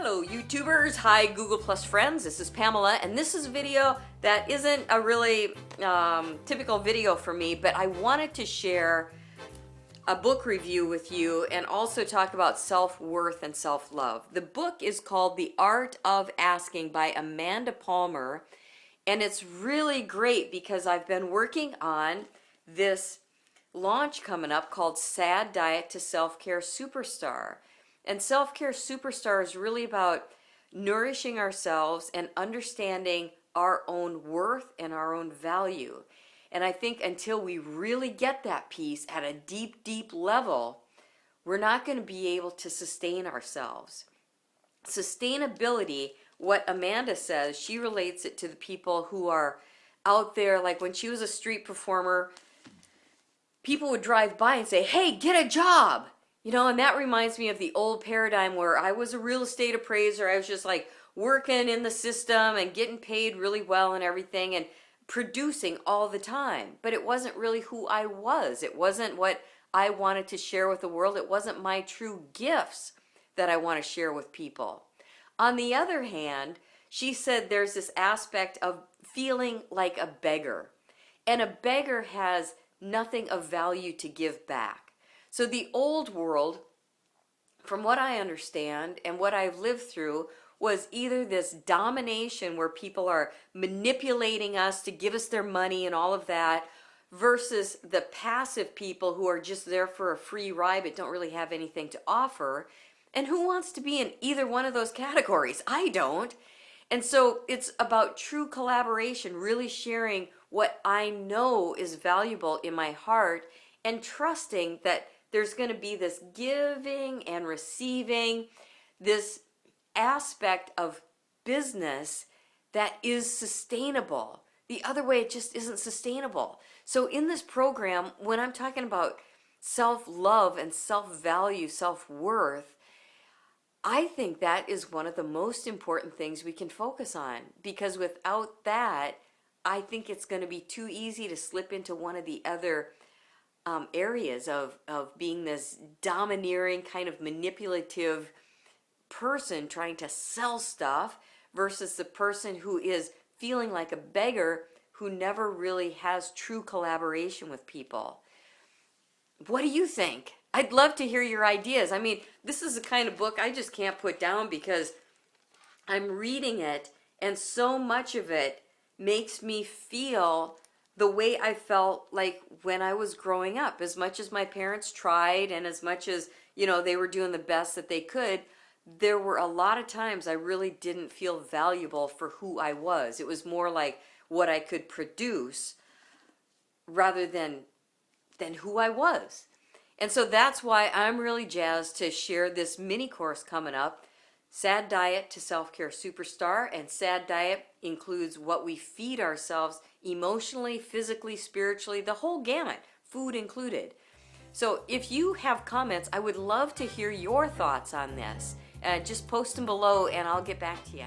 Hello YouTubers, hi Google Plus friends, this is Pamela, and this is a video that isn't a really typical video for me, but I wanted to share a book review with you and also talk about self-worth and self-love. The book is called The Art of Asking by Amanda Palmer, and it's really great because I've been working on this launch coming up called Sad Diet to Self-Care Superstar. And Self-Care Superstar is really about nourishing ourselves and understanding our own worth and our own value. And I think until we really get that piece at a deep, deep level, we're not going to be able to sustain ourselves. Sustainability, what Amanda says, she relates it to the people who are out there, like when she was a street performer, people would drive by and say, hey, get a job. You know, and that reminds me of the old paradigm where I was a real estate appraiser. I was just like working in the system and getting paid really well and everything and producing all the time. But it wasn't really who I was. It wasn't what I wanted to share with the world. It wasn't my true gifts that I want to share with people. On the other hand, she said there's this aspect of feeling like a beggar. And a beggar has nothing of value to give back. So the old world, from what I understand and what I've lived through, was either this domination where people are manipulating us to give us their money and all of that, versus the passive people who are just there for a free ride but don't really have anything to offer. And who wants to be in either one of those categories? I don't. And so it's about true collaboration, really sharing what I know is valuable in my heart and trusting that there's going to be this giving and receiving, this aspect of business that is sustainable. The other way, it just isn't sustainable. So in this program, when I'm talking about self-love and self-value, self-worth, I think that is one of the most important things we can focus on, because without that, I think it's going to be too easy to slip into one of the other areas of being this domineering kind of manipulative person trying to sell stuff versus the person who is feeling like a beggar who never really has true collaboration with people. What do you think? I'd love to hear your ideas. I mean, this is the kind of book I just can't put down because I'm reading it and so much of it makes me feel the way I felt like when I was growing up. As much as my parents tried and as much as, you know, they were doing the best that they could, there were a lot of times I really didn't feel valuable for who I was. It was more like what I could produce rather than who I was. And so that's why I'm really jazzed to share this mini course coming up, Sad Diet to Self-Care Superstar. And Sad Diet includes what we feed ourselves emotionally, physically, spiritually, the whole gamut, food included. So if you have comments, I would love to hear your thoughts on this. Just post them below and I'll get back to you.